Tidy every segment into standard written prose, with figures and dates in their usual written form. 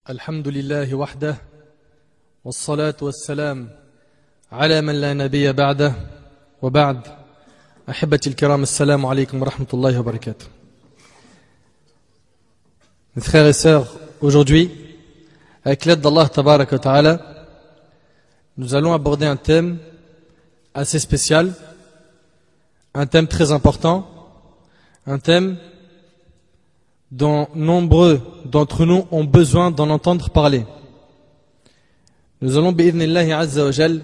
الحمد لله وحده والصلاة والسلام على من لا نبي بعده وبعد أحبتي الكرام السلام عليكم ورحمة الله وبركاته. Mes frères et sœurs, aujourd'hui, avec l'aide d'Allah Tabaraka wa Ta'ala, nous allons aborder un thème assez spécial, un thème très important, un thème dont nombreux d'entre nous ont besoin d'en entendre parler. Nous allons, bi'idhnillahi azza wa jal,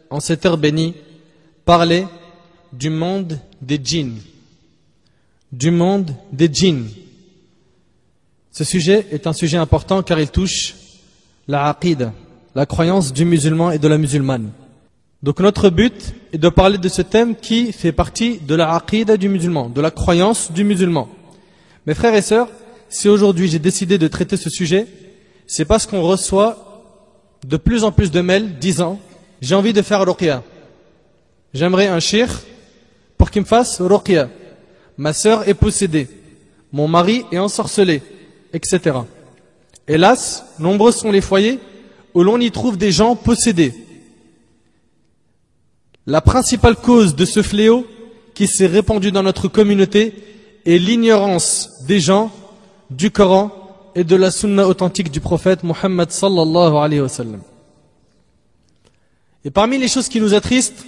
en cette heure bénie, parler du monde des djinns. Du monde des djinns. Ce sujet est un sujet important car il touche la aqida, la croyance du musulman et de la musulmane. Donc notre but est de parler de ce thème qui fait partie de la aqida du musulman, de la croyance du musulman. Mes frères et sœurs, si aujourd'hui j'ai décidé de traiter ce sujet, c'est parce qu'on reçoit de plus en plus de mails disant « J'ai envie de faire ruqya. J'aimerais un shir pour qu'il me fasse ruqya. Ma sœur est possédée. Mon mari est ensorcelé. » etc. Hélas, nombreux sont les foyers où l'on y trouve des gens possédés. La principale cause de ce fléau qui s'est répandu dans notre communauté est l'ignorance des gens du Coran et de la sunna authentique du prophète Muhammad sallallahu alayhi wa sallam. Et parmi les choses qui nous attristent,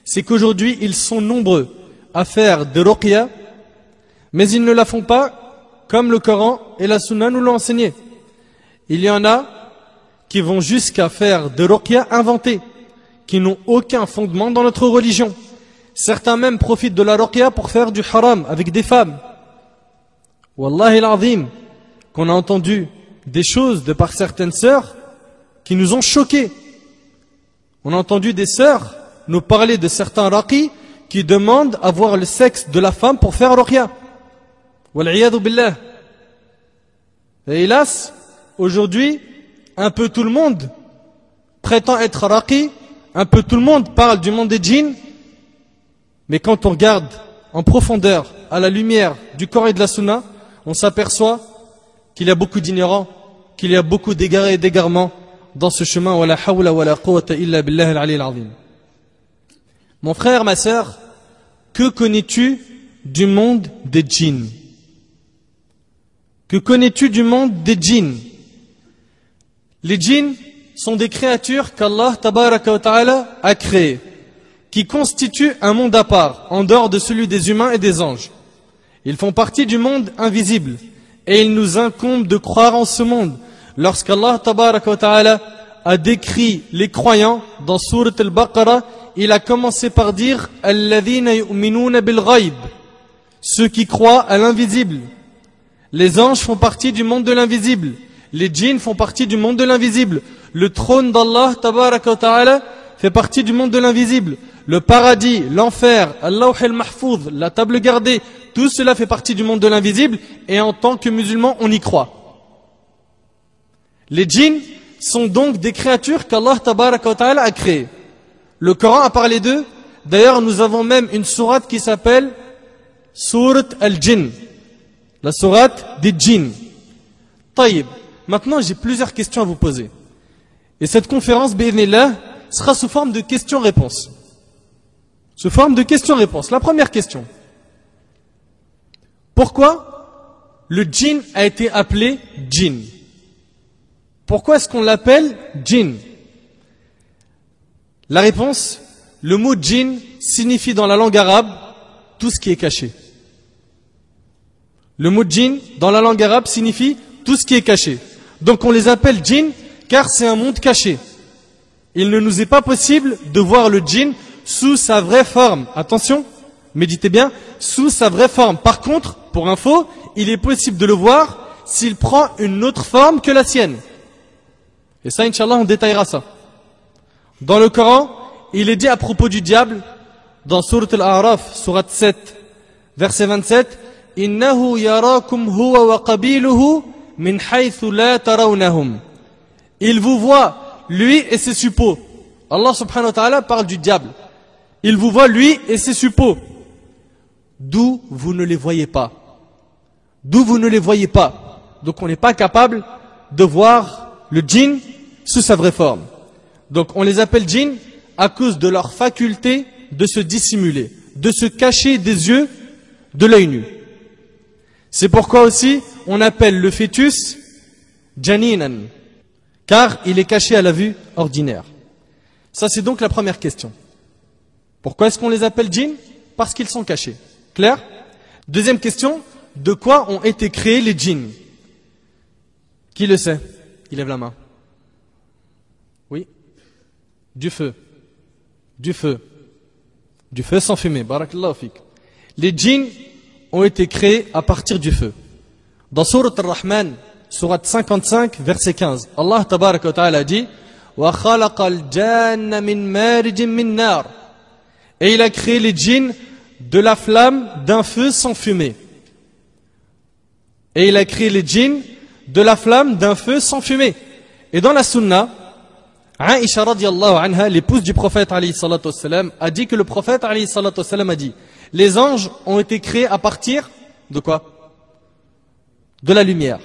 c'est qu'aujourd'hui ils sont nombreux à faire de ruqya, mais ils ne la font pas comme le Coran et la sunna nous l'ont enseigné. Il y en a qui vont jusqu'à faire de ruqya inventées, qui n'ont aucun fondement dans notre religion. Certains même profitent de la ruqya pour faire du haram avec des femmes. Wallahi al-azim, qu'on a entendu des choses de par certaines sœurs qui nous ont choqués. On a entendu des sœurs nous parler de certains raqis qui demandent à voir le sexe de la femme pour faire ruqya. Wal-'iyadhu billah. Et hélas, aujourd'hui, un peu tout le monde prétend être raqi, un peu tout le monde parle du monde des djinns, mais quand on regarde en profondeur, à la lumière du Coran et de la sunna, on s'aperçoit qu'il y a beaucoup d'ignorants, qu'il y a beaucoup d'égarés et d'égarements dans ce chemin. Wala hawla wala quwwata illa billah al-'ali al-'azim. Mon frère, ma sœur, que connais-tu du monde des djinns? Que connais-tu du monde des djinns? Les djinns sont des créatures qu'Allah Tabaraka wa Ta'ala a créées, qui constituent un monde à part, en dehors de celui des humains et des anges. Ils font partie du monde invisible, et il nous incombe de croire en ce monde. Lorsqu'Allah Tabaraka wa Ta'ala a décrit les croyants dans Surat al-Baqarah, il a commencé par dire « Alladhina yu'minuna bil-ghayb » ceux qui croient à l'invisible. Les anges font partie du monde de l'invisible. Les djinns font partie du monde de l'invisible. Le trône d'Allah Tabaraka wa Ta'ala fait partie du monde de l'invisible. Le paradis, l'enfer, Al-Lawh al-Mahfouz, la table gardée, tout cela fait partie du monde de l'invisible et en tant que musulmans, on y croit. Les djinns sont donc des créatures qu'Allah Tabaraka wa Ta'ala a créées. Le Coran a parlé d'eux. D'ailleurs, nous avons même une sourate qui s'appelle Surat al-Jinn, la sourate des djinns. Taïb. Maintenant, j'ai plusieurs questions à vous poser. Et cette conférence, bi'idhnillah, sera sous forme de questions-réponses. Sous forme de questions-réponses. La première question. Pourquoi le djinn a été appelé djinn? Pourquoi est-ce qu'on l'appelle djinn? La réponse, le mot djinn signifie dans la langue arabe tout ce qui est caché. Le mot djinn dans la langue arabe signifie tout ce qui est caché. Donc on les appelle djinn car c'est un monde caché. Il ne nous est pas possible de voir le djinn sous sa vraie forme. Attention, méditez bien, sous sa vraie forme. Par contre, pour info, il est possible de le voir s'il prend une autre forme que la sienne. Et ça, Inch'Allah, on détaillera ça. Dans le Coran, il est dit à propos du diable, dans Surat al-A'raf, Surat 7, verset 27, « Innahu yarakum huwa wa qabiluhu min haythu la tarawnahum » Il vous voit, lui et ses suppôts. Allah subhanahu wa ta'ala parle du diable. Il vous voit, lui et ses suppôts. D'où vous ne les voyez pas. D'où vous ne les voyez pas. Donc on n'est pas capable de voir le djinn sous sa vraie forme. Donc on les appelle djinn à cause de leur faculté de se dissimuler, de se cacher des yeux de l'œil nu. C'est pourquoi aussi on appelle le fœtus janinan, car il est caché à la vue ordinaire. Ça c'est donc la première question. Pourquoi est-ce qu'on les appelle djinn? Parce qu'ils sont cachés. Clair? Deuxième question, de quoi ont été créés les djinns? Qui le sait? Il lève la main. Oui? Du feu. Du feu. Du feu sans fumée. Barakallahu fik. Les djinns ont été créés à partir du feu. Dans Surat Ar-Rahman, Surat 55, verset 15, Allah tabaraka wa ta'ala dit wa khalaqal janna min marijin min nar. Et il a créé les djinns de la flamme d'un feu sans fumée. Et il a créé les djinns de la flamme d'un feu sans fumée. Et dans la sunna, Aïcha radiallahu anha, l'épouse du prophète alayhi salatu wassalam, a dit que le prophète alayhi salatu wassalam a dit les anges ont été créés à partir de quoi? De la lumière.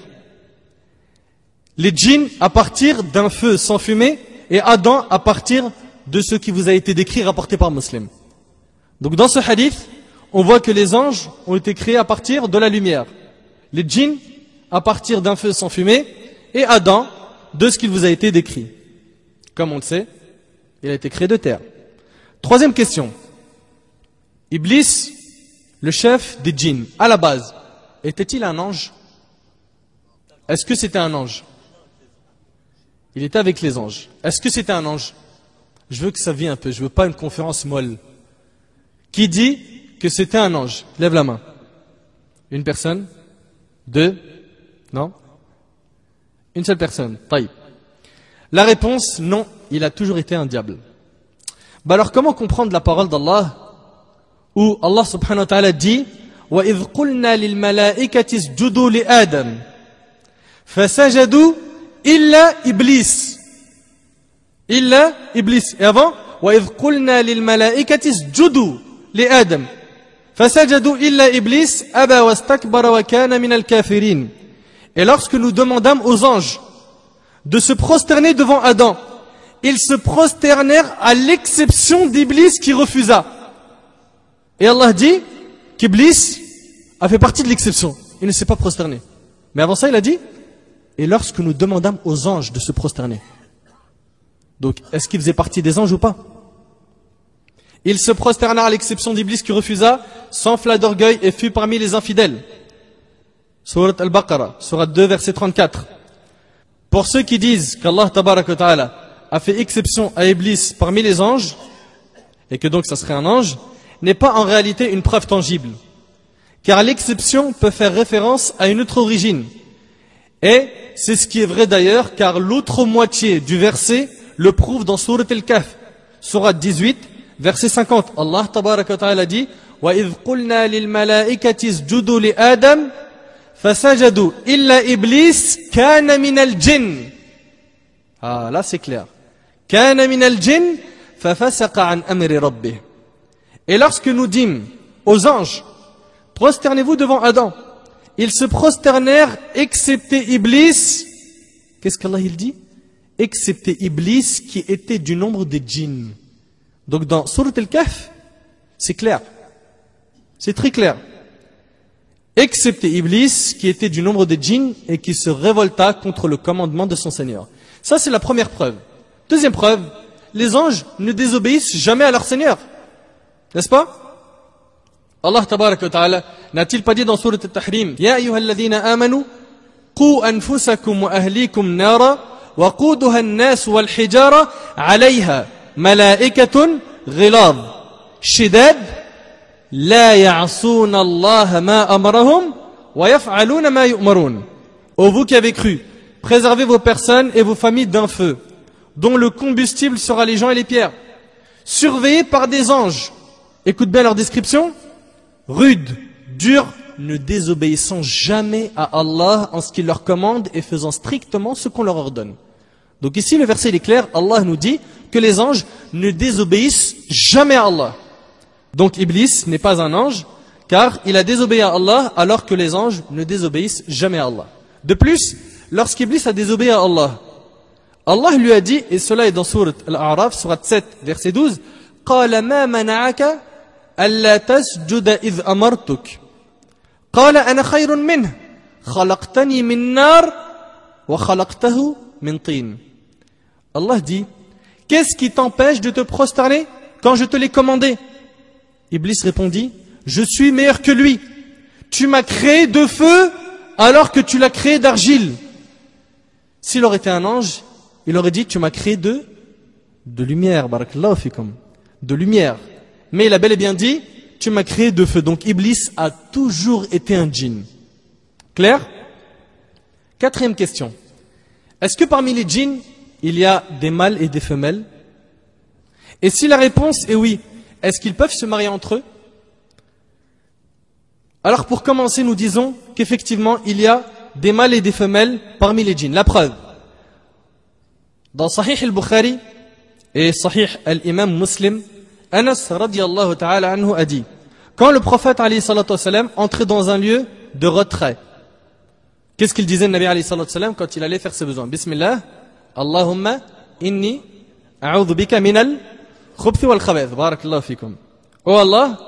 Les djinns à partir d'un feu sans fumée et Adam à partir de ce qui vous a été décrit rapporté par Muslim. Donc dans ce hadith, on voit que les anges ont été créés à partir de la lumière. Les djinns à partir d'un feu sans fumée et Adam de ce qu'il vous a été décrit. Comme on le sait, il a été créé de terre. Troisième question. Iblis, le chef des djinns, à la base, était-il un ange? Est-ce que c'était un ange? Il était avec les anges. Est-ce que c'était un ange? Je veux que ça vienne un peu, je veux pas une conférence molle. Qui dit que c'était un ange? Lève la main. Une personne? Deux? Non? Une seule personne. Taïb. La réponse, non, il a toujours été un diable. Bah alors comment comprendre la parole d'Allah où Allah subhanahu wa ta'ala dit وَإِذْ قُلْنَا لِلْمَلَائِكَةِ اسْجُدُوا لِآدَمَ فَسَجَدُوا إِلَّا إِبْلِيسَ إِلَّا إِبْلِيسَ. Et avant وَإِذْ قُلْنَا لِلْمَلَائِكَةِ اسْجُدُوا لِآدَمَ فَسَجَدُوا إِلَّا إِبْلِيسَ أَبَى وَاسْتَكْبَرَ وَكَانَ مِنَ الْكَافِرِينَ. Et lorsque nous demandâmes aux anges de se prosterner devant Adam, ils se prosternèrent à l'exception d'Iblis qui refusa. Et Allah dit qu'Iblis a fait partie de l'exception. Il ne s'est pas prosterné. Mais avant ça, il a dit et lorsque nous demandâmes aux anges de se prosterner. Donc, est-ce qu'il faisait partie des anges ou pas? Il se prosterna à l'exception d'Iblis qui refusa, s'enfla d'orgueil et fut parmi les infidèles. Surat Al-Baqarah, Surat 2, verset 34. Pour ceux qui disent qu'Allah tabaraka wa ta'ala a fait exception à Iblis parmi les anges, et que donc ça serait un ange, n'est pas en réalité une preuve tangible. Car l'exception peut faire référence à une autre origine. Et c'est ce qui est vrai d'ailleurs, car l'autre moitié du verset le prouve dans Surat Al-Kahf, Surat 18, verset 50. Allah tabaraka wa ta'ala dit وَإِذْ قُلْنَا لِلْمَلَائِكَةِ اسْجُدُوا لِآدَمَ فَسَجَدُوا إِلَّا إِبْلِيسَ كَانَ مِنَ الْجِنِّ. Ah, là c'est clair. كَانَ مِنَ الْجِنِّ فَفَسَقَ عَنْ أَمْرِ رَبِّهِ. Et lorsque nous dîmes aux anges, prosternez-vous devant Adam, ils se prosternèrent excepté Iblis. Qu'est-ce qu'Allah il dit? Excepté Iblis qui était du nombre des djinns. Donc dans Surat Al-Kahf, c'est clair. C'est très clair. Excepté Iblis qui était du nombre des djinns et qui se révolta contre le commandement de son Seigneur. Ça c'est la première preuve. Deuxième preuve, les anges ne désobéissent jamais à leur Seigneur. N'est-ce pas? Allah tabaraka wa ta'ala n'a-t-il pas dit dans Surat Al-Tahrim Ya ayyuhalladhina amanu qu anfusakum wa ahlikum nara wa quduha an-nas wal hijara 'alayha malaa'ikatun ghilad shidad la ya'suna Allah ma amarahum wa yaf'aluna ma yu'marun. Ô vous qui avez cru, préservez vos personnes et vos familles d'un feu dont le combustible sera les gens et les pierres, surveillés par des anges. Écoute bien leur description. Rudes, durs, ne désobéissant jamais à Allah en ce qu'il leur commande et faisant strictement ce qu'on leur ordonne. Donc ici le verset il est clair, Allah nous dit que les anges ne désobéissent jamais à Allah. Donc Iblis n'est pas un ange car il a désobéi à Allah alors que les anges ne désobéissent jamais à Allah. De plus, lorsqu'Iblis a désobéi à Allah, Allah lui a dit, et cela est dans sourate Al-A'raf, sourate 7, verset 12, قال ما منعك ألا تسجد إذ أمرتك قال أنا خير منه خلقتني من نار وخلقته من طين. Allah dit, qu'est-ce qui t'empêche de te prosterner quand je te l'ai commandé? Iblis répondit, je suis meilleur que lui. Tu m'as créé de feu alors que tu l'as créé d'argile. S'il aurait été un ange, il aurait dit, tu m'as créé de lumière, barakallahu fikum, de lumière. Mais il a bel et bien dit, tu m'as créé de feu. Donc Iblis a toujours été un djinn. Clair? Quatrième question. Est-ce que parmi les djinns, il y a des mâles et des femelles? Et si la réponse est oui, est-ce qu'ils peuvent se marier entre eux? Alors pour commencer, nous disons qu'effectivement, il y a des mâles et des femelles parmi les djinns. La preuve. Dans Sahih al-Bukhari et Sahih al-Imam Muslim, Anas radiyallahu ta'ala anhu a dit, quand le prophète alayhi salatu wasalam entrait dans un lieu de retrait, qu'est-ce qu'il disait le Nabi alayhi salatu wasalam quand il allait faire ses besoins? Bismillah, Allahumma inni a'udhu bika minal khubthi wal khabaith. Barakallahu fikum. Oh Allah,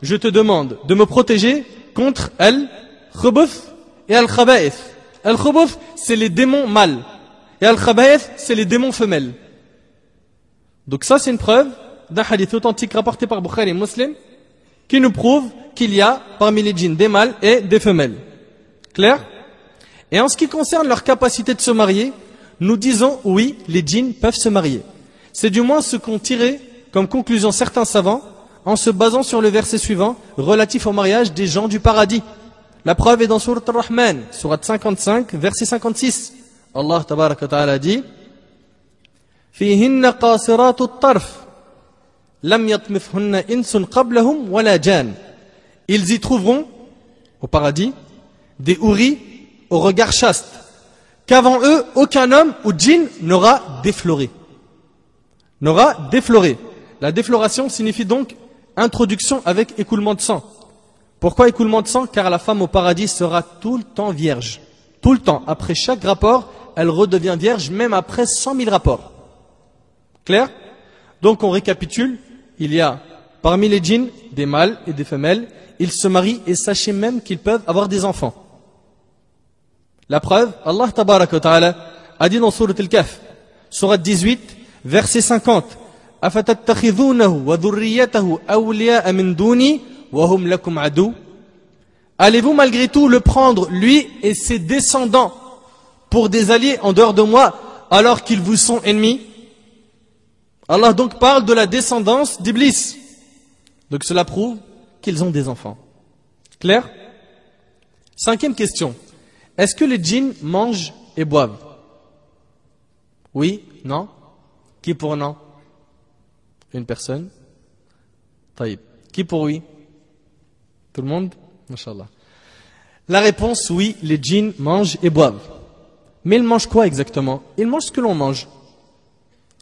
je te demande de me protéger contre al-khubuth et al-khabaith. Al-khubuth, c'est les démons mâles. Et al-khabaith, c'est les démons femelles. Donc ça, c'est une preuve d'un hadith authentique rapporté par Bukhari et Muslim qui nous prouve qu'il y a parmi les djinns des mâles et des femelles. Clair? Et en ce qui concerne leur capacité de se marier, nous disons oui, les djinns peuvent se marier. C'est du moins ce qu'ont tiré comme conclusion certains savants en se basant sur le verset suivant relatif au mariage des gens du paradis. La preuve est dans sourate Ar-Rahman, sourate 55, verset 56. Allah tabaraka wa ta'ala dit فيهن قاصرات الطرف لم يطمثهن إنس قبلهم ولا جان. Ils y trouveront au paradis des houris au regard chaste qu'avant eux aucun homme ou djinn n'aura défloré. N'aura défloré. La défloration signifie donc introduction avec écoulement de sang. Pourquoi écoulement de sang? Car la femme au paradis sera tout le temps vierge. Tout le temps. Après chaque rapport, elle redevient vierge, même après 100 000 rapports. Clair? Donc on récapitule. Il y a parmi les djinns des mâles et des femelles. Ils se marient et sachez même qu'ils peuvent avoir des enfants. La preuve, Allah tabaraka wa ta'ala a dit dans sourate Al-Kahf, sourate 18, verset 50, أَفَتَتَّخِذُونَهُ وَذُرِّيَّتَهُ أَوْلِيَاءَ مِن دُونِي وَهُمْ لَكُمْ عَدُوٌّ. Allez-vous malgré tout le prendre, lui et ses descendants, pour des alliés en dehors de moi, alors qu'ils vous sont ennemis? Allah donc parle de la descendance d'Iblis. Donc cela prouve qu'ils ont des enfants. Clair? Cinquième question. Est-ce que les djinns mangent et boivent? Oui? Non? Qui pour non? Une personne? Taïb. Qui pour oui? Tout le monde? Masha'Allah. La réponse, oui, les djinns mangent et boivent. Mais ils mangent quoi exactement? Ils mangent ce que l'on mange.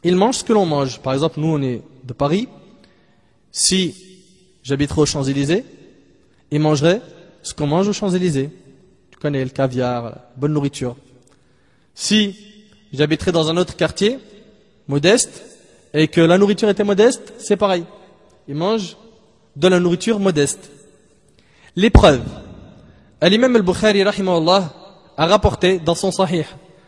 Ils mangent ce que l'on mange. Par exemple, nous, on est de Paris. Si j'habiterais aux Champs-Élysées, ils mangeraient ce qu'on mange aux Champs-Élysées. Tu connais le caviar, la bonne nourriture. Si j'habiterais dans un autre quartier, modeste, et que la nourriture était modeste, c'est pareil. Ils mangent de la nourriture modeste. L'épreuve. L'imam al-Bukhari, rahimahullah, a rapporté dans son sahih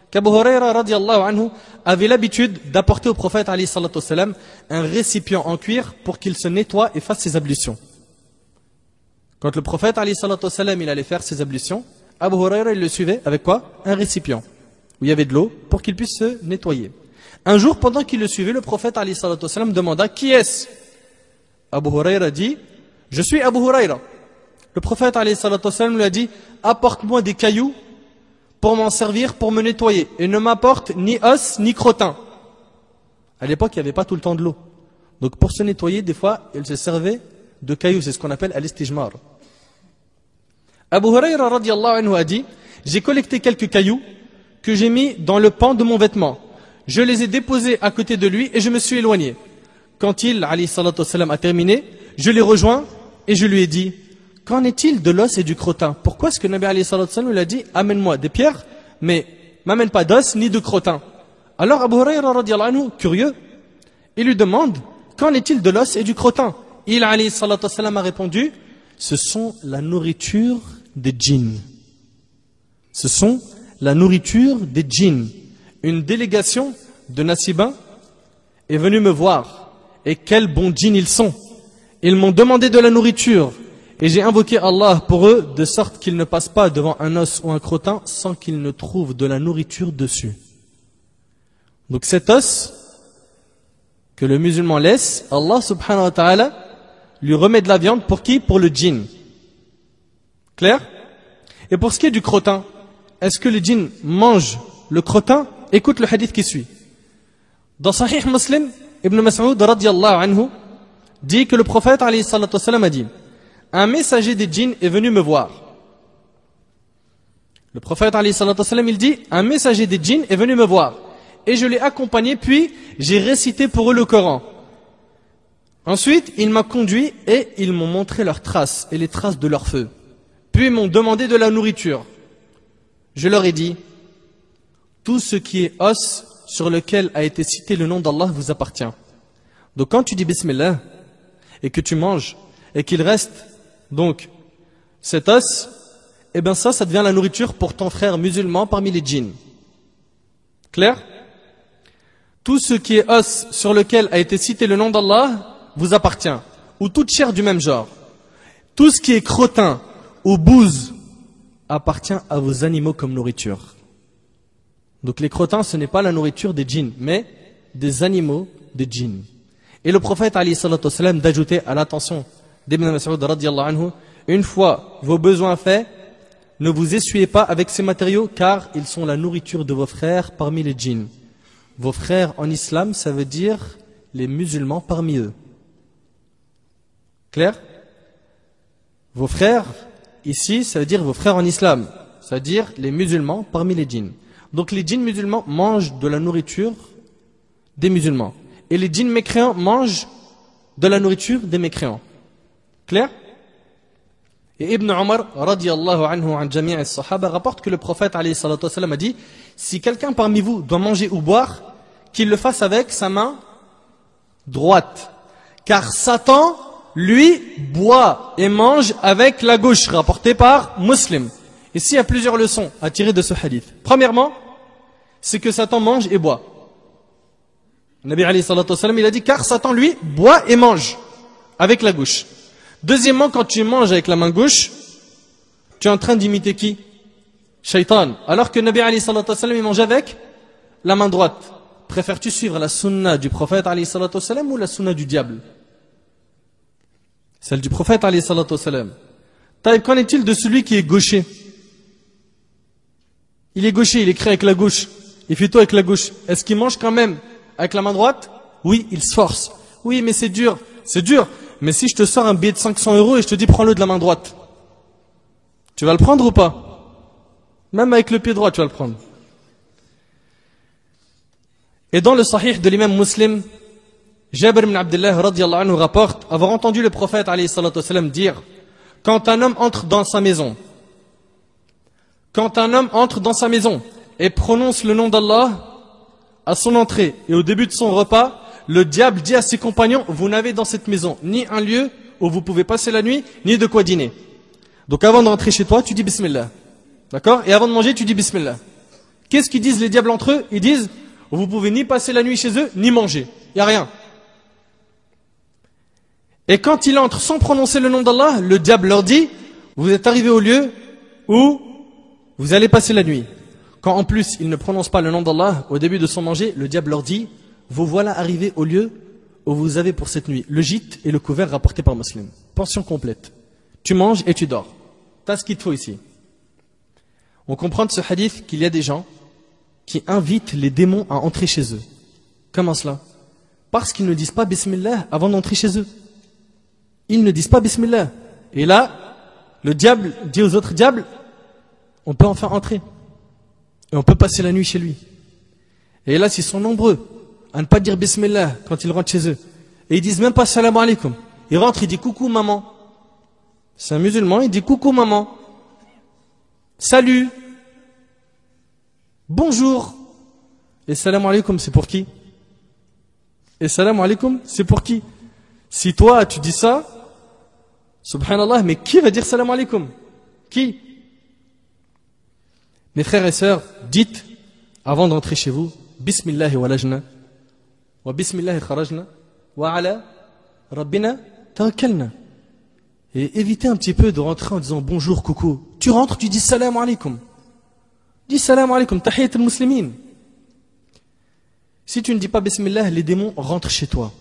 qu'Abu Huraira radiallahu anhu avait l'habitude d'apporter au prophète alayhi salatu wassalam un récipient en cuir pour qu'il se nettoie et fasse ses ablutions. Quand le prophète alayhi salatu wassalam il allait faire ses ablutions, Abu Huraira il le suivait avec quoi? Un récipient où il y avait de l'eau pour qu'il puisse se nettoyer. Un jour, pendant qu'il le suivait, le prophète alayhi salatu wassalam demanda qui est-ce? Abu Huraira dit je suis Abu Huraira. Le prophète alayhi salatu wassalam lui a dit apporte-moi des cailloux pour m'en servir, pour me nettoyer. Et ne m'apporte ni os, ni crottin. À l'époque, il n'y avait pas tout le temps de l'eau. Donc pour se nettoyer, des fois, il se servait de cailloux. C'est ce qu'on appelle al-istijmar. Abu Huraira radiallahu anhu a dit, j'ai collecté quelques cailloux que j'ai mis dans le pan de mon vêtement. Je les ai déposés à côté de lui et je me suis éloigné. Quand il, alayhi salatu wassalam, a terminé, je l'ai rejoint et je lui ai dit, qu'en est-il de l'os et du crottin? Pourquoi est-ce que Nabi alayhi salatu wassalam lui a dit amène-moi des pierres, mais m'amène pas d'os ni de crottin? Alors Abu Hurayra radiallahu anhu, curieux, il lui demande, qu'en est-il de l'os et du crottin? Il alayhi salatu wassalam a répondu, ce sont la nourriture des djinns. Ce sont la nourriture des djinns. Une délégation de Nassibin est venue me voir. Et quels bons djinns ils sont. Ils m'ont demandé de la nourriture. Et j'ai invoqué Allah pour eux, de sorte qu'ils ne passent pas devant un os ou un crottin sans qu'ils ne trouvent de la nourriture dessus. Donc cet os que le musulman laisse, Allah subhanahu wa ta'ala lui remet de la viande pour qui? Pour le djinn. Clair? Et pour ce qui est du crottin, est-ce que le djinn mange le crottin? Écoute le hadith qui suit. Dans Sahih Muslim, Ibn Mas'ud radiyallahu anhu dit que le prophète alayhi salatu wassalam a dit, un messager des djinns est venu me voir. Le prophète alayhi salatu wassalam, il dit, un messager des djinns est venu me voir. Et je l'ai accompagné, puis j'ai récité pour eux le Coran. Ensuite, il m'a conduit et ils m'ont montré leurs traces et les traces de leur feu. Puis ils m'ont demandé de la nourriture. Je leur ai dit, tout ce qui est os sur lequel a été cité le nom d'Allah vous appartient. Donc quand tu dis Bismillah et que tu manges et qu'il reste donc cet os, eh bien ça devient la nourriture pour ton frère musulman parmi les djinns. Clair? Tout ce qui est os sur lequel a été cité le nom d'Allah vous appartient, ou toute chair du même genre. Tout ce qui est crottin ou bouse appartient à vos animaux comme nourriture. Donc les crottins, ce n'est pas la nourriture des djinns, mais des animaux des djinns. Et le prophète alayhi salatu wassalam d'ajouter à l'attention d'Ibn Mas'ud radiyallahu anhu, une fois vos besoins faits, ne vous essuyez pas avec ces matériaux car ils sont la nourriture de vos frères parmi les djinns. Vos frères en islam, ça veut dire les musulmans parmi eux. Clair? Vos frères, ici, ça veut dire vos frères en islam, c'est-à-dire les musulmans parmi les djinns. Donc les djinns musulmans mangent de la nourriture des musulmans. Et les djinns mécréants mangent de la nourriture des mécréants. Clair? Et Ibn Omar, radiyallahu anhu an jami' as-sahaba, rapporte que le prophète alayhi salatu wassalam a dit, si quelqu'un parmi vous doit manger ou boire, qu'il le fasse avec sa main droite. Car Satan, lui, boit et mange avec la gauche, rapporté par Muslim. Ici, il y a plusieurs leçons à tirer de ce hadith. Premièrement, c'est que Satan mange et boit. Le Nabi alayhi salatu wassalam, il a dit, car Satan, lui, boit et mange avec la gauche. Deuxièmement, quand tu manges avec la main gauche, tu es en train d'imiter qui? Shaitan. Alors que Nabi alayhi salatu wassalam, il mange avec la main droite. Préfères-tu suivre la sunna du prophète alayhi salatu wassalam ou la sunna du diable? Celle du prophète alayhi salatu wassalam. Taïb, qu'en est-il de celui qui est gaucher? Il est gaucher, il écrit avec la gauche. Il fait tout avec la gauche. Est-ce qu'il mange quand même avec la main droite? Oui, il se force. Oui, mais c'est dur. C'est dur. Mais si je te sors un billet de 500 € et je te dis prends-le de la main droite, tu vas le prendre ou pas? Même avec le pied droit, tu vas le prendre. Et dans le sahih de l'imam Muslim, Jabir ibn Abdullah radiyallahu anhu rapporte avoir entendu le prophète alayhi salatu wassalam dire, quand un homme entre dans sa maison, et prononce le nom d'Allah à son entrée et au début de son repas, le diable dit à ses compagnons, vous n'avez dans cette maison ni un lieu où vous pouvez passer la nuit, ni de quoi dîner. Donc avant de rentrer chez toi, tu dis Bismillah. D'accord? Et avant de manger, tu dis Bismillah. Qu'est-ce qu'ils disent les diables entre eux? Ils disent, vous pouvez ni passer la nuit chez eux, ni manger. Il n'y a rien. Et quand il entre sans prononcer le nom d'Allah, le diable leur dit, vous êtes arrivés au lieu où vous allez passer la nuit. Quand en plus il ne prononce pas le nom d'Allah au début de son manger, le diable leur dit, vous voilà arrivés au lieu où vous avez pour cette nuit le gîte et le couvert rapporté par Muslim. Pension complète. Tu manges et tu dors. T'as ce qu'il te faut ici. On comprend de ce hadith qu'il y a des gens qui invitent les démons à entrer chez eux. Comment cela? Parce qu'ils ne disent pas Bismillah avant d'entrer chez eux. Ils ne disent pas Bismillah. Et là, le diable dit aux autres diables, on peut enfin entrer. Et on peut passer la nuit chez lui. Et là, s'ils sont nombreux à ne pas dire Bismillah quand ils rentrent chez eux, et ils disent même pas Salam alaikum. Il rentre, il dit coucou maman. C'est un musulman, il dit coucou maman. Salut. Bonjour. Et salam alaikum, c'est pour qui? Et salam alaikum, c'est pour qui? Si toi, tu dis ça, subhanallah, mais qui va dire salam alaikum? Qui? Mes frères et sœurs, dites, avant d'entrer chez vous, Bismillahi walajna, wa Bismillahi kharajna, wa ala rabbina tawakkalna. Et évitez un petit peu de rentrer en disant bonjour, coucou. Tu rentres, tu dis salam alaikum. Dis salam alaikum, tahiyat al-muslimin. Si tu ne dis pas Bismillah, les démons rentrent chez toi.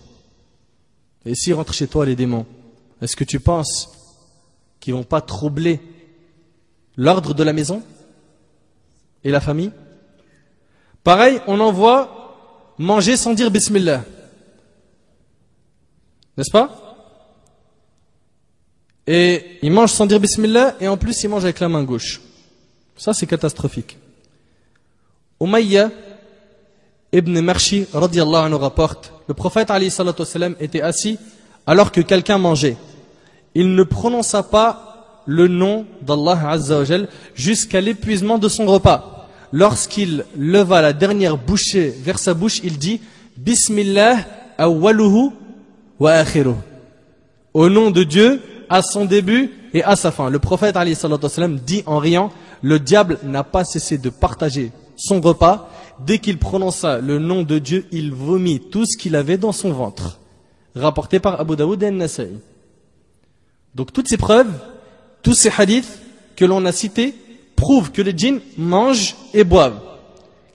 Et s'ils rentrent chez toi, les démons, est-ce que tu penses qu'ils ne vont pas troubler l'ordre de la maison et la famille? Pareil, on envoie manger sans dire Bismillah. N'est-ce pas? Et ils mangent sans dire Bismillah et en plus ils mangent avec la main gauche. Ça c'est catastrophique. Umayya Ibn Marshi radiyallahu anhu rapporte, le prophète alayhi salatu wassalam était assis alors que quelqu'un mangeait. Il ne prononça pas le nom d'Allah azza wa jal jusqu'à l'épuisement de son repas. Lorsqu'il leva la dernière bouchée vers sa bouche, il dit Bismillah awwaluhu wa akhiruhu. Au nom de Dieu, à son début et à sa fin. Le prophète alayhi salatu wassalam dit en riant, le diable n'a pas cessé de partager son repas. Dès qu'il prononça le nom de Dieu, il vomit tout ce qu'il avait dans son ventre. Rapporté par Abu Daoud et An-Nasa'i. Donc toutes ces preuves, tous ces hadiths que l'on a cités, prouvent que les djinns mangent et boivent.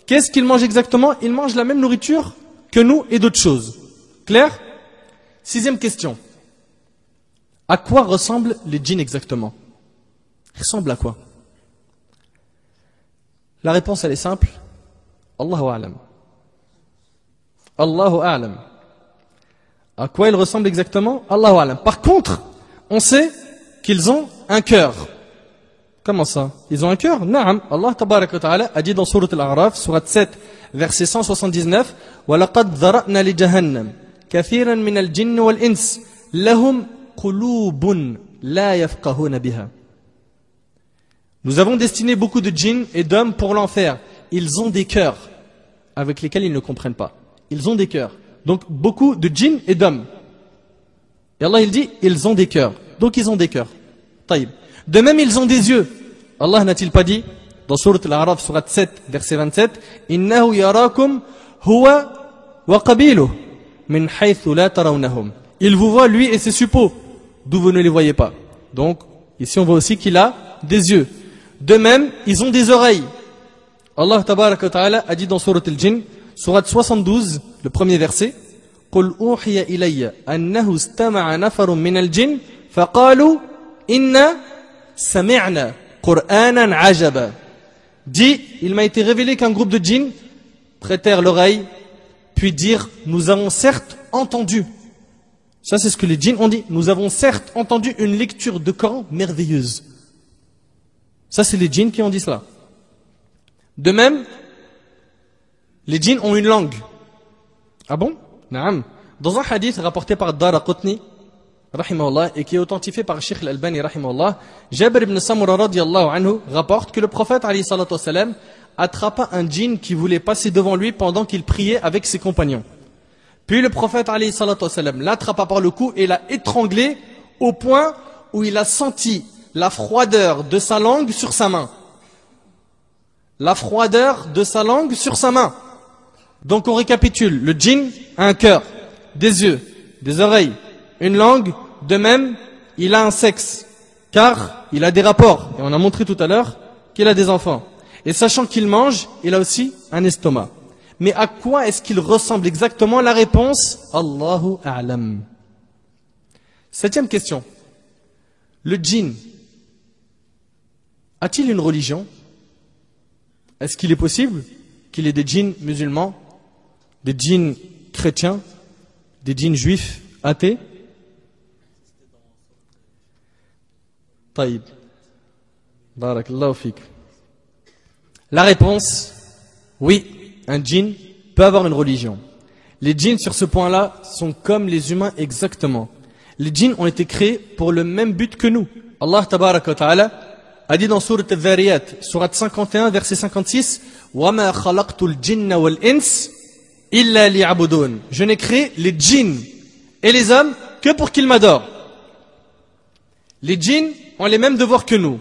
Qu'est-ce qu'ils mangent exactement? Ils mangent la même nourriture que nous et d'autres choses. Clair? Sixième question. À quoi ressemblent les djinns exactement? Ils ressemblent à quoi? La réponse elle est simple. Allahu a'lam. Allahu a'lam. À quoi ils ressemblent exactement? Allahu a'lam. Par contre, on sait qu'ils ont un cœur. Comment ça? Ils ont un cœur? Naam. Allah tabaraka wa ta'ala a dit dans Sourate Al-A'raf, Sourate 7, verset 179, وَلَقَدْ ذَرَأْنَا لِجَهَنَّمَ كَثِيرًا مِنَ الْجِنِّ وَالْإِنسِ لَهُمْ قُلُوبٌ لَا يَفْقَهُونَ بِهَا. Nous avons destiné beaucoup de djinns et d'hommes pour l'enfer. Ils ont des cœurs avec lesquels ils ne comprennent pas. Ils ont des cœurs. Donc beaucoup de djinns et d'hommes. Et Allah il dit, ils ont des cœurs. Donc ils ont des cœurs. Taïb. De même ils ont des yeux. Allah n'a-t-il pas dit dans Sourate Al-A'raf, Sourate 7, verset 27, Innahu yarakum huwa wa qabiluh min haythu la tarawnahum. Il vous voit lui et ses suppôts d'où vous ne les voyez pas. Donc ici on voit aussi qu'il a des yeux. De même, ils ont des oreilles. Allah tabaraka wa ta'ala a dit dans Sourate Al-Jinn, Sourate 72, le premier verset, قُلْ أُوحِيَ إِلَيَّ أَنَّهُ اسْتَمَعَ نَفَرٌ مِنَ الْجِنِّ فَقَالُوا إِنَّا سَمِعْنَا قُرْآنًا عَجَبًا. Dit, il m'a été révélé qu'un groupe de djinns prêtèrent l'oreille, puis dirent, nous avons certes entendu. Ça c'est ce que les djinns ont dit. Nous avons certes entendu une lecture de Coran merveilleuse. Ça c'est les djinns qui ont dit cela. De même, les djinns ont une langue. Ah bon? Naam. Dans un hadith rapporté par Daraqutni, rahimahullah, et qui est authentifié par Sheikh Al-Albani, rahimahullah, Jabir ibn Samura radiyallahu anhu rapporte que le prophète alayhi salatu wassalam attrapa un djinn qui voulait passer devant lui pendant qu'il priait avec ses compagnons. Puis le prophète alayhi salatu wassalam l'attrapa par le cou et l'a étranglé au point où il a senti la froideur de sa langue sur sa main. La froideur de sa langue sur sa main. Donc on récapitule. Le djinn a un cœur, des yeux, des oreilles, une langue. De même, il a un sexe, car il a des rapports. Et on a montré tout à l'heure qu'il a des enfants. Et sachant qu'il mange, il a aussi un estomac. Mais à quoi est-ce qu'il ressemble exactement? La réponse, Allahu a'lam. Septième question. Le djinn a-t-il une religion? Est-ce qu'il est possible qu'il y ait des djinns musulmans, des djinns chrétiens, des djinns juifs, athées? Taïb. Barakallahu fik. La réponse, oui, un djinn peut avoir une religion. Les djinns sur ce point-là sont comme les humains exactement. Les djinns ont été créés pour le même but que nous. Allah tabaraka wa ta'ala a dit dans Sourate Al-Dhariyat, Sourate 51, verset 56, وَمَا خَلَقْتُ الْجِنَّ وَالْإِنسِ إِلَّا لِيَعْبُدُونَ. Je n'ai créé les djinns et les hommes que pour qu'ils m'adorent. Les djinns ont les mêmes devoirs que nous.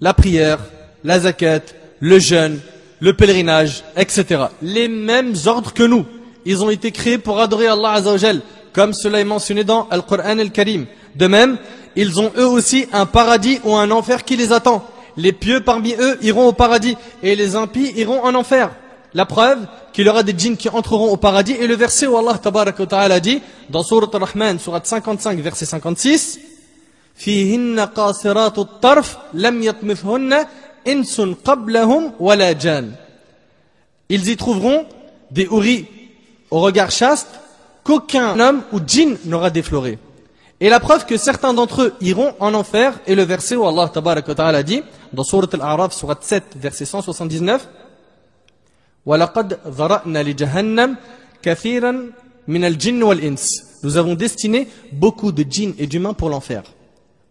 La prière, la zakat, le jeûne, le pèlerinage, etc. Les mêmes ordres que nous. Ils ont été créés pour adorer Allah Azza wa Jal, comme cela est mentionné dans Al-Qur'an Al-Karim. De même, ils ont eux aussi un paradis ou un enfer qui les attend. Les pieux parmi eux iront au paradis et les impies iront en enfer. La preuve qu'il y aura des djinns qui entreront au paradis est le verset où Allah Tabaraka wa Ta'ala dit dans Sourate Ar-Rahman, Sourate 55, verset 56, فِيهِنَّ قَاصِرَاتُ الطَّرْفِ لَمْ يَطْمِثْهُنَّ إِنسٌ قَبْلَهُمْ وَلَا جَانٌ. Ils y trouveront des houris au regard chaste qu'aucun homme ou djinn n'aura défloré. Et la preuve que certains d'entre eux iront en enfer est le verset où Allah Tabaraka wa Ta'ala dit dans Sourate Al-A'raf, Sourate 7, verset 179, وَلَقَدْ ذَرَأْنَا لِجَهَنَّمْ كَثِيرًا مِنَ الْجِنِّ وَالْإِنسِ. Nous avons destiné beaucoup de djinns et d'humains pour l'enfer.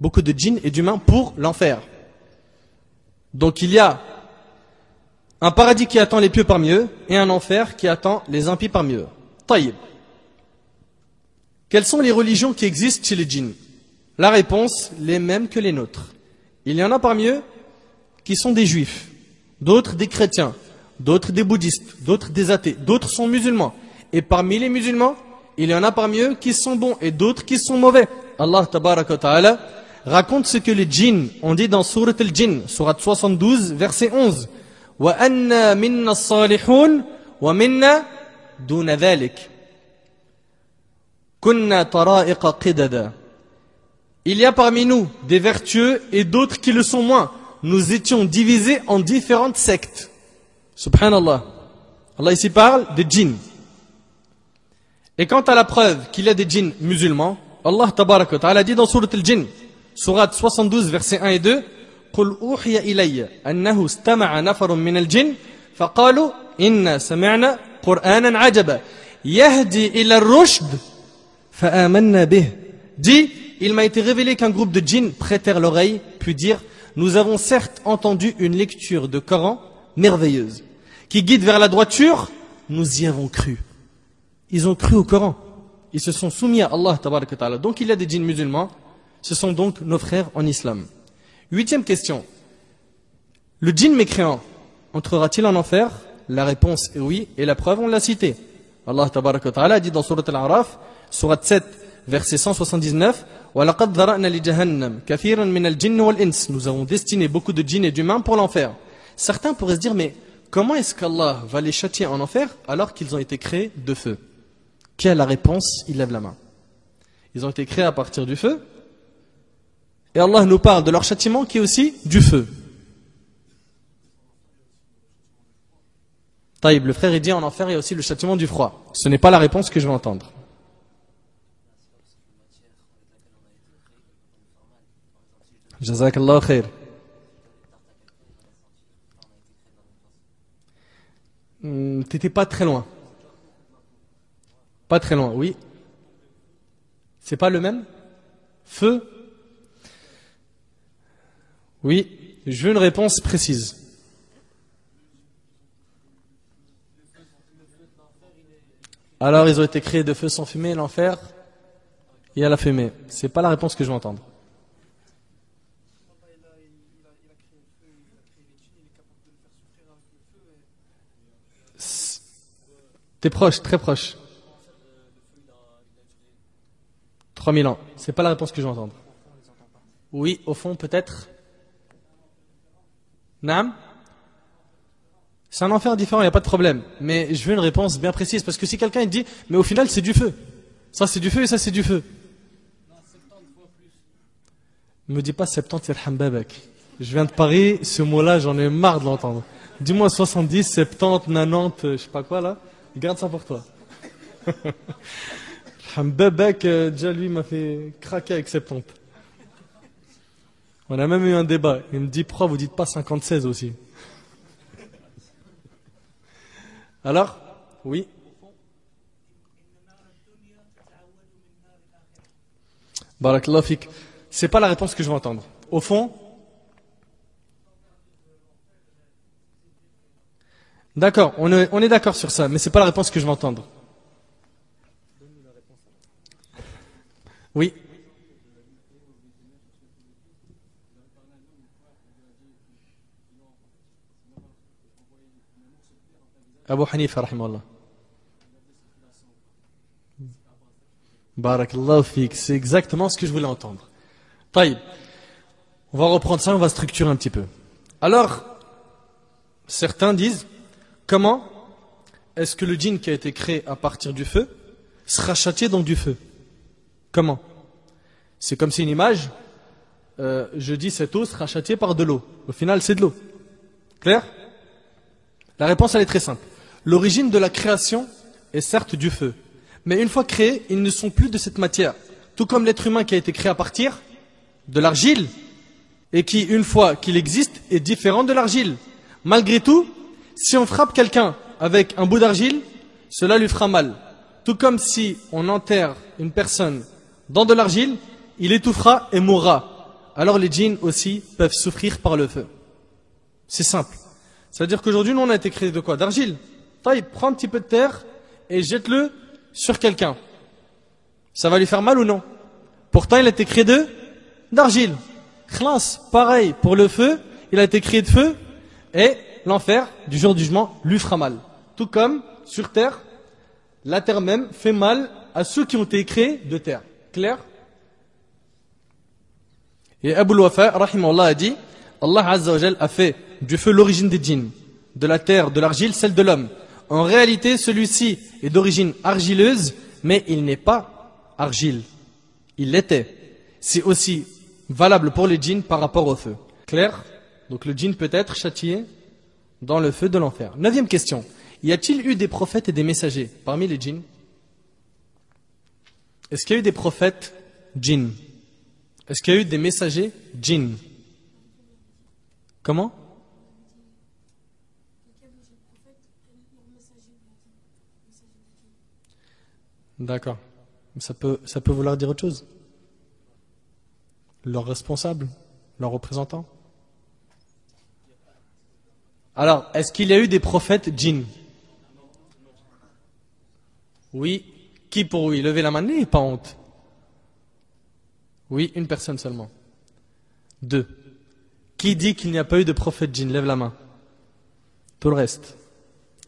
Beaucoup de djinns et d'humains pour l'enfer. Donc il y a un paradis qui attend les pieux parmi eux et un enfer qui attend les impies parmi eux. Taïb. Quelles sont les religions qui existent chez les djinns? La réponse, les mêmes que les nôtres. Il y en a parmi eux qui sont des juifs, d'autres des chrétiens, d'autres des bouddhistes, d'autres des athées, d'autres sont musulmans. Et parmi les musulmans, il y en a parmi eux qui sont bons et d'autres qui sont mauvais. Allah Tabaraka wa Ta'ala raconte ce que les djinns ont dit dans Sourate Al-Jinn, Sourate 72, verset 11. وَأَنَّا مِنَّا الصَّالِحُونَ وَمِنَّا دُونَ ذَلِكَ كُنَّا طَرَائِقَ قِدَدًا. Il y a parmi nous des vertueux et d'autres qui le sont moins. Nous étions divisés en différentes sectes. Subhanallah. Allah ici parle des djinns. Et quant à la preuve qu'il y a des djinns musulmans, Allah Tabaraka wa Ta'ala dit dans Sourate Al-Jinn, Sourate 72, versets 1 et 2, قُلْ أُوحِيَ إِلَيَّ أَنَّهُ اسْتَمَعَ نَفَرٌ مِنَ الْجِنِّ فَقَالُوا إِنَّا سَمِعْنَا قُرْآنًا عَجَبًا يَهْدِي إِلَى الرُّشْدِ فَآمَنَّا بِهِ. Dit, il m'a été révélé qu'un groupe de djinns prêtèrent l'oreille, puis dire, nous avons certes entendu une lecture de Coran merveilleuse, qui guide vers la droiture, nous y avons cru. Ils ont cru au Coran. Ils se sont soumis à Allah Tabaraka wa Ta'ala. Donc il y a des djinns musulmans. Ce sont donc nos frères en islam. 8e question. Le djinn mécréant entrera-t-il en enfer? La réponse est oui. Et la preuve, on l'a cité. Allah Tabaraka wa Ta'ala dit dans Sourate Al-A'raf, Sourate 7, verset 179, وَلَقَدْ ذَرَأْنَا لِجَهَنَّمْ كَثِيرًا مِنَ الْجِنِّ وَالْإِنسِ. Nous avons destiné beaucoup de djinns et d'humains pour l'enfer. Certains pourraient se dire, mais comment est-ce qu'Allah va les châtier en enfer alors qu'ils ont été créés de feu? Qui a la réponse? Il lève la main. Ils ont été créés à partir du feu. Et Allah nous parle de leur châtiment qui est aussi du feu. Taïb, le frère, il dit en enfer il y a aussi le châtiment du froid. Ce n'est pas la réponse que je veux entendre. Jazakallah khair. T'étais pas très loin. Pas très loin, oui. C'est pas le même? Feu? Oui, je veux une réponse précise. Alors ils ont été créés de feu sans fumée, l'enfer, il y a la fumée. C'est pas la réponse que je veux entendre. T'es proche, très proche. 3000 ans. C'est pas la réponse que je veux entendre. Oui, au fond, peut-être. Naam. C'est un enfer différent, il n'y a pas de problème. Mais je veux une réponse bien précise. Parce que si quelqu'un dit, mais au final, c'est du feu. Ça, c'est du feu et ça, c'est du feu. Ne me dis pas 70, c'est Hambabak. Je viens de Paris, ce mot-là, j'en ai marre de l'entendre. Dis-moi 70, 70, 90, je sais pas quoi là. Garde ça pour toi. Hambabak, déjà lui m'a fait craquer avec 70. On a même eu un débat. Il me dit, pourquoi vous dites pas 56 aussi? Alors, oui. Barakallahu fik. C'est pas la réponse que je veux entendre. Au fond, D'accord, on est d'accord sur ça, mais c'est pas la réponse que je vais entendre. Oui. Abu Hanifa, rahimahullah. Barakallahu fik, c'est exactement ce que je voulais entendre. Taïb. On va reprendre ça, on va structurer un petit peu. Alors, certains disent, comment est-ce que le djinn qui a été créé à partir du feu sera châtié dans du feu? Comment? C'est comme si une image, je dis cette eau sera châtiée par de l'eau. Au final, c'est de l'eau. Clair? La réponse, elle est très simple. L'origine de la création est certes du feu. Mais une fois créés, ils ne sont plus de cette matière. Tout comme l'être humain qui a été créé à partir de l'argile, et qui, une fois qu'il existe, est différent de l'argile. Malgré tout, si on frappe quelqu'un avec un bout d'argile, cela lui fera mal. Tout comme si on enterre une personne dans de l'argile, il étouffera et mourra. Alors les djinns aussi peuvent souffrir par le feu. C'est simple. C'est-à-dire qu'aujourd'hui, nous, on a été créés de quoi? D'argile. Taïb, prends un petit peu de terre et jette-le sur quelqu'un. Ça va lui faire mal ou non? Pourtant, il a été créé d'argile. Khlas, pareil, pour le feu, il a été créé de feu, et l'enfer, du jour du jugement, lui fera mal. Tout comme, sur terre, la terre même fait mal à ceux qui ont été créés de terre. Clair? Et Abu al-Wafa, rahimahullah, a dit, Allah Azza wa Jal a fait du feu l'origine des djinns, de la terre, de l'argile, celle de l'homme. En réalité, celui-ci est d'origine argileuse, mais il n'est pas argile. Il l'était. C'est aussi valable pour les djinns par rapport au feu. Clair? Donc le djinn peut être châtié dans le feu de l'enfer. 9e question. Y a-t-il eu des prophètes et des messagers parmi les djinns? Est-ce qu'il y a eu des prophètes djinns? Est-ce qu'il y a eu des messagers djinns? Comment? D'accord. Ça peut vouloir dire autre chose? Leur responsable? Leur représentant? Alors, est-ce qu'il y a eu des prophètes djinns? Oui. Qui pour oui? Levez la main, n'ayez pas honte. Oui, une personne seulement. 2. Qui dit qu'il n'y a pas eu de prophète djinn? Lève la main. Tout le reste.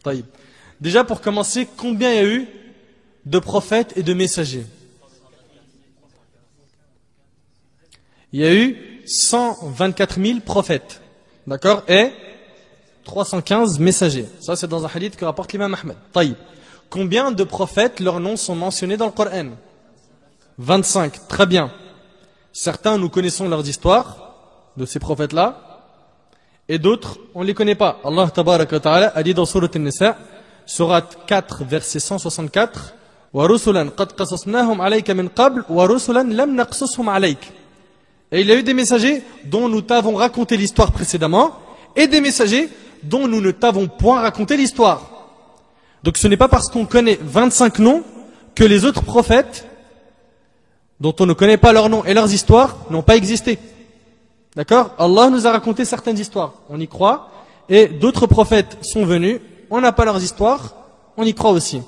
Taïb. Déjà, pour commencer, combien il y a eu de prophètes et de messagers? Il y a eu 124 000 prophètes. D'accord? Et 315 messagers. Ça, c'est dans un hadith que rapporte l'imam Ahmed. Taïb. Combien de prophètes, leurs noms sont mentionnés dans le Coran? 25. Très bien. Certains, nous connaissons leurs histoires de ces prophètes-là, et d'autres, on ne les connaît pas. Allah tabaraka wa ta'ala a dit dans Surat An-Nisa, Surat 4, verset 164, وَرُسُلًا قَدْ قَصَصْنَاهُمْ عَلَيْكَ مِنْ قَبْلِ وَرُسُلًا لَمْ نَقْصُصْهُمْ عَلَيْكَ. Et il y a eu des messagers dont nous t'avons raconté l'histoire précédemment, et des messagers dont nous ne t'avons point raconté l'histoire. Donc ce n'est pas parce qu'on connaît 25 noms que les autres prophètes, dont on ne connaît pas leurs noms et leurs histoires, n'ont pas existé. D'accord? Allah nous a raconté certaines histoires, on y croit, et d'autres prophètes sont venus, on n'a pas leurs histoires, on y croit aussi.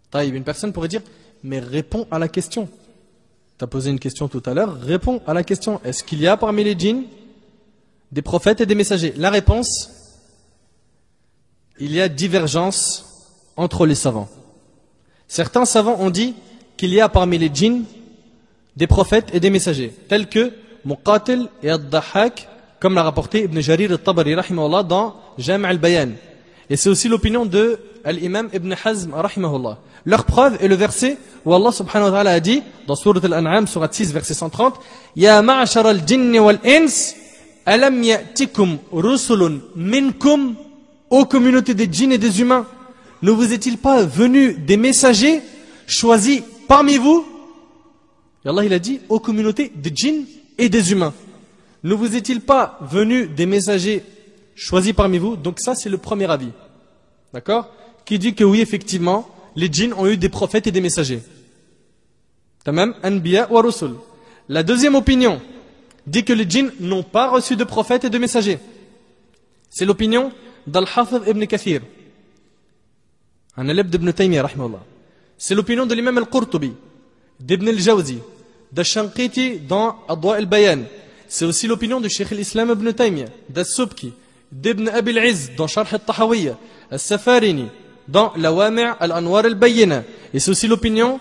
Taïb, une personne pourrait dire, mais réponds à la question. Tu as posé une question tout à l'heure, réponds à la question. Est-ce qu'il y a parmi les djinns des prophètes et des messagers? La réponse, il y a divergence entre les savants. Certains savants ont dit qu'il y a parmi les djinns des prophètes et des messagers, tels que Muqatil et Ad-Dahhak, comme l'a rapporté Ibn Jarir al-Tabari rahimahullah dans Jam' al-Bayan. Et c'est aussi l'opinion de l'imam Ibn Hazm rahimahullah. Leur preuve est le verset où Allah subhanahu wa ta'ala a dit dans Surat Al-An'am, Surat 6, verset 130, Ya ma'ashara al-jinni wal-ins, alam ya'tikum rusulun minkum, ô communauté des djinns et des humains, ne vous est-il pas venu des messagers choisis parmi vous? Et Allah il a dit aux communautés des djinns et des humains. Ne vous est-il pas venu des messagers choisis parmi vous? Donc ça c'est le premier avis. D'accord? Qui dit que oui effectivement, les djinns ont eu des prophètes et des messagers. Tamam, anbiya wa rusul. La deuxième opinion dit que les djinns n'ont pas reçu de prophètes et de messagers. C'est l'opinion d'Al-Hafidh ibn Kathir. un élève d'Ibn Taymiyyah, rahimahullah. C'est l'opinion de l'imam al-Qurtubi, d'Ibn al-Jawzi, d'Ash-Shanqiti dans Adwa al-Bayan. C'est aussi l'opinion du Cheikh al-Islam Ibn Taymiyyah, d'As-Subki, d'Ibn Abi al-Izz dans Sharh al-Tahawiyya, As-Safarini dans Lawami' al-Anwar al-Bayyina. Et c'est aussi l'opinion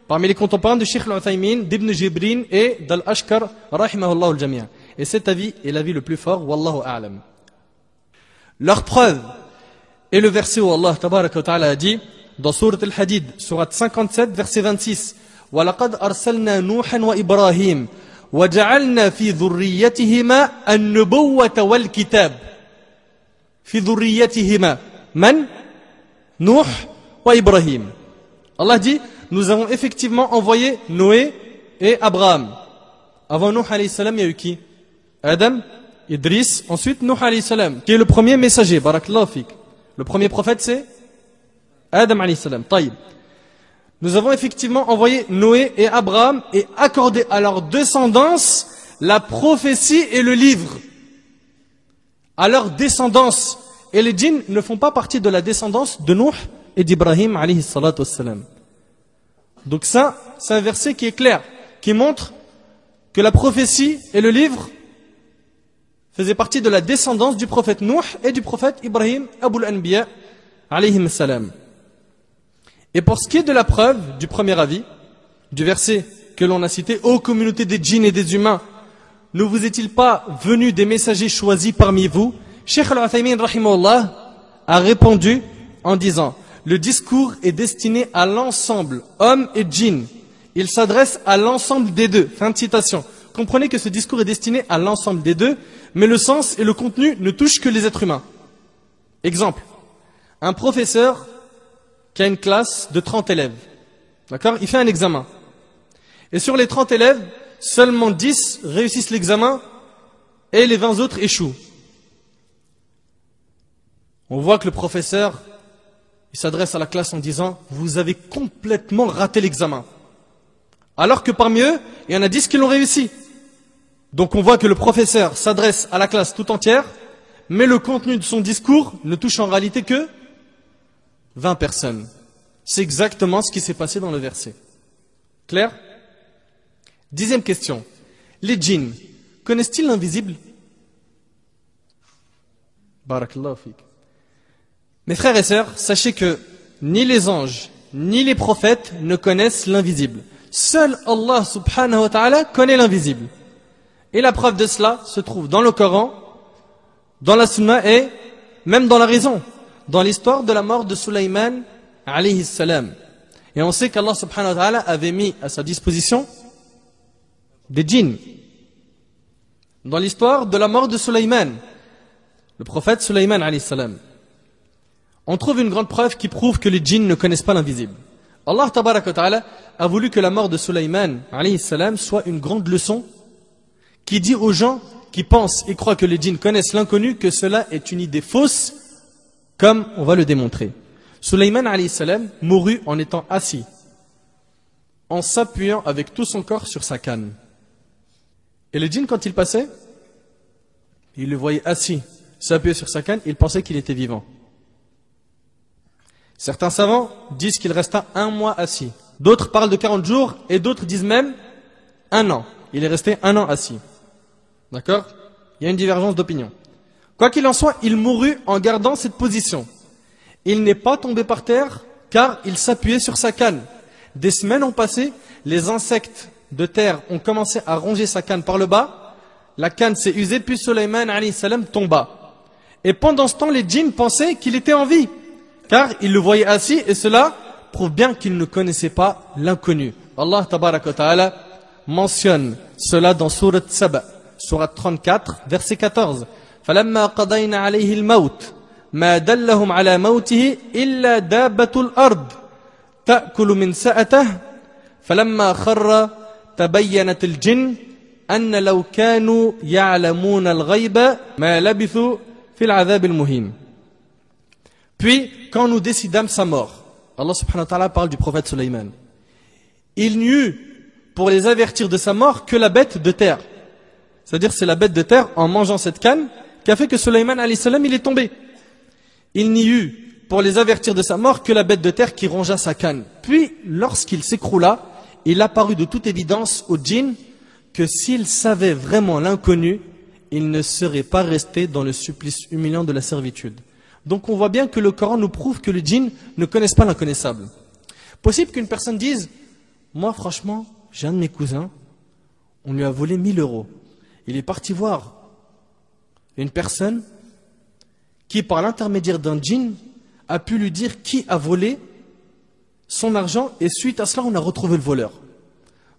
parmi les contemporains de Cheikh al-Uthaymin, d'Ibn Jibrin et d'Al-Ashkar, rahimahullah al-Jami'. Et cet avis est l'avis le plus fort, wallahu a'lam. Leur preuve est le verset où Allah tabaraka wa ta'ala a dit dans Surat al-Hadid, Surat 57, verset 26, وَلَقَدْ أَرْسَلْنَا نُوحًا وَإِبْرَاهِيمَ وَجَعَلْنَا فِي ذُرِّيَّتِهِمَا النُّبُوَّةَ وَالْكِتَابَ. فِي ذُرِّيَّتِهِمَا من Nuh wa Ibrahim. Allah dit, nous avons effectivement envoyé Noé et Abraham. Avant Nuh alayhi salam, il y a eu qui? Adam, Idris, ensuite Nuh alayhi salam, qui est le premier messager, barakallahu fik. Le premier prophète c'est Adam alayhi salam. Taïb. Nous avons effectivement envoyé Noé et Abraham et accordé à leur descendance la prophétie et le livre. À leur descendance. Et les djinns ne font pas partie de la descendance de Nuh et d'Ibrahim alayhi salatu wassalam. Donc ça, c'est un verset qui est clair, qui montre que la prophétie et le livre faisaient partie de la descendance du prophète Nuh et du prophète Ibrahim Abul Anbiya alayhi salam. Et pour ce qui est de la preuve du premier avis, du verset que l'on a cité, ô communauté des djinns et des humains, ne vous est-il pas venu des messagers choisis parmi vous? Cheikh al-Uthaymin rahimahullah a répondu en disant, le discours est destiné à l'ensemble, hommes et djinns. Il s'adresse à l'ensemble des deux. Fin de citation. Comprenez que ce discours est destiné à l'ensemble des deux, mais le sens et le contenu ne touchent que les êtres humains. Exemple, un professeur qui a une classe de 30 élèves. D'accord? Il fait un examen. Et sur les 30 élèves, seulement 10 réussissent l'examen et les 20 autres échouent. On voit que le professeur, il s'adresse à la classe en disant « Vous avez complètement raté l'examen ». Alors que parmi eux, il y en a 10 qui l'ont réussi. Donc on voit que le professeur s'adresse à la classe tout entière, mais le contenu de son discours ne touche en réalité que 20 personnes. C'est exactement ce qui s'est passé dans le verset. Clair? 10e question. Les djinns, connaissent-ils l'invisible? Barakallahu fik. Mes frères et sœurs, sachez que ni les anges, ni les prophètes ne connaissent l'invisible. Seul Allah subhanahu wa ta'ala connaît l'invisible. Et la preuve de cela se trouve dans le Coran, dans la Sunna et même dans la raison, dans l'histoire de la mort de Sulayman alayhi salam. Et on sait qu'Allah subhanahu wa ta'ala avait mis à sa disposition des djinns. Dans l'histoire de la mort de Sulayman, le prophète Sulayman alayhi salam, on trouve une grande preuve qui prouve que les djinns ne connaissent pas l'invisible. Allah tabaraka wa ta'ala a voulu que la mort de Sulayman alayhi salam soit une grande leçon qui dit aux gens qui pensent et croient que les djinns connaissent l'inconnu que cela est une idée fausse, comme on va le démontrer. Sulayman alayhi salam mourut en étant assis, en s'appuyant avec tout son corps sur sa canne. Et les djinns, quand ils passaient, ils le voyaient assis, s'appuyer sur sa canne, ils pensaient qu'il était vivant. Certains savants disent qu'il resta 1 mois assis. D'autres parlent de 40 jours et d'autres disent même 1 an. Il est resté 1 an assis. D'accord? Il y a une divergence d'opinion. Quoi qu'il en soit, il mourut en gardant cette position. Il n'est pas tombé par terre car il s'appuyait sur sa canne. Des semaines ont passé, les insectes de terre ont commencé à ronger sa canne par le bas. La canne s'est usée, puis Sulayman alayhi salam tomba. Et pendant ce temps, les djinns pensaient qu'il était en vie, car ils le voyaient assis, et cela prouve bien qu'ils ne connaissaient pas l'inconnu. Allah tabaraka wa ta'ala mentionne cela dans Surat Saba, Surat 34, verset 14. فَلَمَّا قَضَيْنَا عَلَيْهِ الْمَوْتِ مَا دَلَّهُمْ عَلَى مَوْتِهِ إِلَّا دَابَّةُ الْأَرْضِ تَأْكُلُ مِنْ سَأَتَهِ فَلَمَّا خَرَّ تَبَيَّنَتِ الْجِنِّ أَنَّ لَوْ كَانُوا يَعْلَمُونَ الْغَيْبَ مَا لَبِثُوا فِي الْعَذَابِ الْمُهِينِ. Puis, quand nous décidâmes sa mort, Allah subhanahu wa ta'ala parle du prophète Sulayman. Il n'y eut pour les avertir de sa mort que la bête de terre. C'est-à-dire c'est la bête de terre en mangeant cette canne qui a fait que Sulayman alayhi salam il est tombé. Il n'y eut pour les avertir de sa mort que la bête de terre qui rongea sa canne. Puis, lorsqu'il s'écroula, il apparut de toute évidence au djinn que s'il savait vraiment l'inconnu, il ne serait pas resté dans le supplice humiliant de la servitude. Donc on voit bien que le Coran nous prouve que les djinns ne connaissent pas l'inconnaissable. Possible qu'une personne dise, moi franchement, j'ai un de mes cousins, on lui a volé 1000 euros. Il est parti voir une personne qui, par l'intermédiaire d'un djinn, a pu lui dire qui a volé son argent et suite à cela, on a retrouvé le voleur.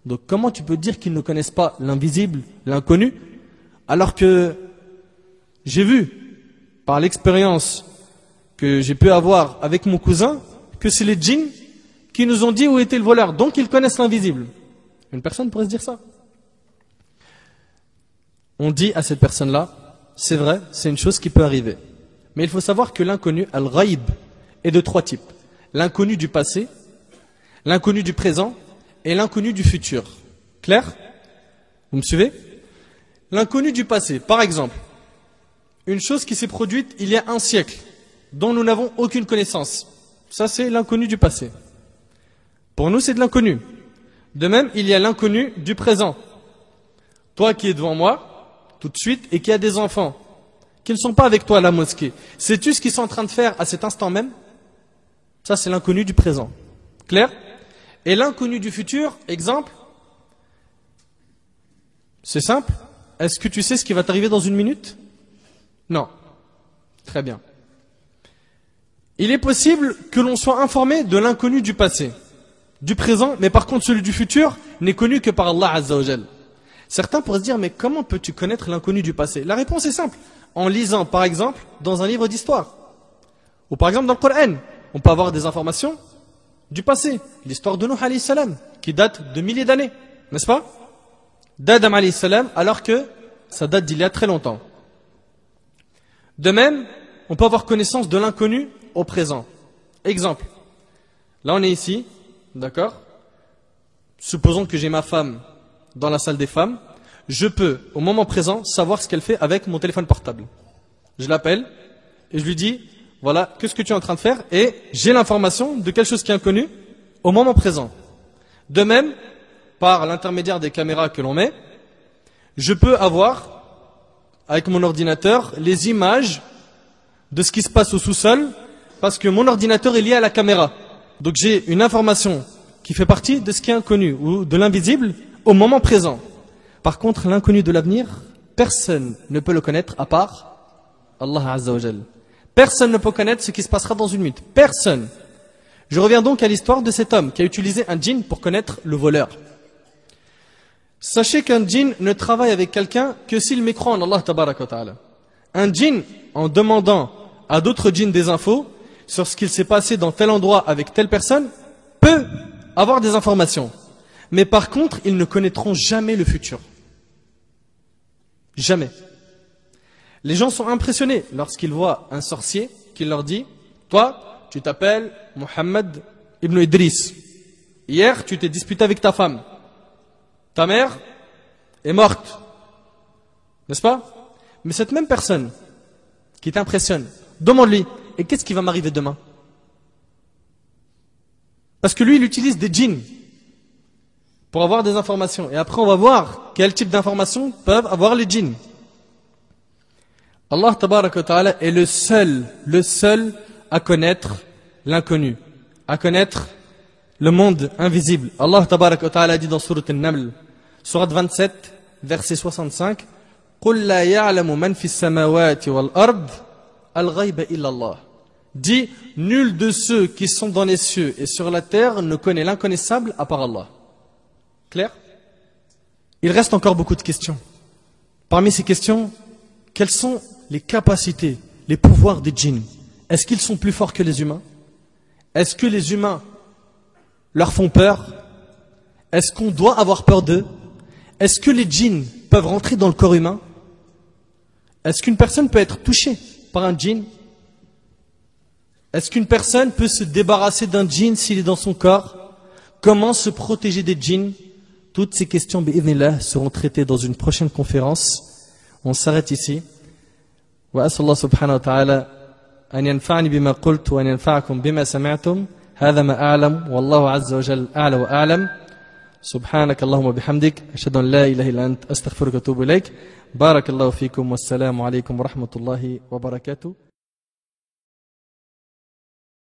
Donc comment tu peux dire qu'ils ne connaissent pas l'invisible, l'inconnu, alors que j'ai vu, par l'expérience que j'ai pu avoir avec mon cousin, que c'est les djinns qui nous ont dit où était le voleur. Donc ils connaissent l'invisible. Une personne pourrait se dire ça. On dit à cette personne-là, c'est vrai, c'est une chose qui peut arriver. Mais il faut savoir que l'inconnu, al-ghaib, est de 3 types. L'inconnu du passé, l'inconnu du présent et l'inconnu du futur. Clair? Vous me suivez? L'inconnu du passé, par exemple, une chose qui s'est produite il y a un siècle, dont nous n'avons aucune connaissance. Ça, c'est l'inconnu du passé. Pour nous, c'est de l'inconnu. De même, il y a l'inconnu du présent. Toi qui es devant moi, tout de suite, et qui a des enfants, qui ne sont pas avec toi à la mosquée. Sais-tu ce qu'ils sont en train de faire à cet instant même? Ça, c'est l'inconnu du présent. Clair? Et l'inconnu du futur, exemple, c'est simple. Est-ce que tu sais ce qui va t'arriver dans une minute? Non. Très bien. Il est possible que l'on soit informé de l'inconnu du passé, du présent, mais par contre celui du futur n'est connu que par Allah Azza wa Jal. Certains pourraient se dire, mais comment peux-tu connaître l'inconnu du passé? La réponse est simple. En lisant, par exemple, dans un livre d'histoire. Ou par exemple dans le Coran. On peut avoir des informations du passé. L'histoire de Nuh alayhi salam, qui date de milliers d'années. N'est-ce pas? D'Adam alayhi salam, alors que ça date d'il y a très longtemps. De même, on peut avoir connaissance de l'inconnu au présent. Exemple. Là, on est ici. D'accord? Supposons que j'ai ma femme dans la salle des femmes. Je peux, au moment présent, savoir ce qu'elle fait avec mon téléphone portable. Je l'appelle et je lui dis, voilà, qu'est-ce que tu es en train de faire? Et j'ai l'information de quelque chose qui est inconnu au moment présent. De même, par l'intermédiaire des caméras que l'on met, je peux avoir, avec mon ordinateur, les images de ce qui se passe au sous-sol, parce que mon ordinateur est lié à la caméra. Donc j'ai une information qui fait partie de ce qui est inconnu, ou de l'invisible, au moment présent. Par contre, l'inconnu de l'avenir, personne ne peut le connaître à part Allah Azza wa Jal. Personne ne peut connaître ce qui se passera dans une minute. Personne. Je reviens donc à l'histoire de cet homme qui a utilisé un djinn pour connaître le voleur. Sachez qu'un djinn ne travaille avec quelqu'un que s'il mécroit en Allah tabaraka wa ta'ala. Un djinn, en demandant à d'autres djinns des infos sur ce qu'il s'est passé dans tel endroit avec telle personne, peut avoir des informations. Mais par contre, ils ne connaîtront jamais le futur. Jamais. Les gens sont impressionnés lorsqu'ils voient un sorcier qui leur dit, toi, tu t'appelles Mohammed ibn Idris. Hier, tu t'es disputé avec ta femme. Ta mère est morte. N'est-ce pas? Mais cette même personne qui t'impressionne, demande-lui, et qu'est-ce qui va m'arriver demain? Parce que lui, il utilise des djinns pour avoir des informations. Et après, on va voir quel type d'informations peuvent avoir les djinns. Allah tabaraka wa ta'ala est le seul à connaître l'inconnu, à connaître le monde invisible. Allah tabaraka wa ta'ala dit dans Sourate An-Naml, Sourate 27, verset 65, قُلْ لَا يَعْلَمُ مَنْ فِي السَّمَاوَاتِ وَالْأَرْضِ الْغَيْبَ إِلَّا اللَّهِ. Dit, nul de ceux qui sont dans les cieux et sur la terre ne connaît l'inconnaissable à part Allah. Clair? Il reste encore beaucoup de questions. Parmi ces questions, quelles sont les capacités, les pouvoirs des djinns? Est-ce qu'ils sont plus forts que les humains? Est-ce que les humains leur font peur? Est-ce qu'on doit avoir peur d'eux? Est-ce que les djinns peuvent rentrer dans le corps humain? Est-ce qu'une personne peut être touchée par un djinn? Est-ce qu'une personne peut se débarrasser d'un djinn s'il est dans son corps? Comment se protéger des djinns? Toutes ces questions, bi'idhnillah, seront traitées dans une prochaine conférence. On s'arrête ici. Wa sallallahu subhanahu wa ta'ala أن ينفعني بما قلت وأن ينفعكم بما سمعتم. هذا ما أعلم والله عز وجل أعلى وأعلم. سبحانك اللهم وبحمدك أشهد أن لا إله إلا أنت أستغفرك وأتوب إليك. بارك الله فيكم والسلام عليكم ورحمة الله وبركاته.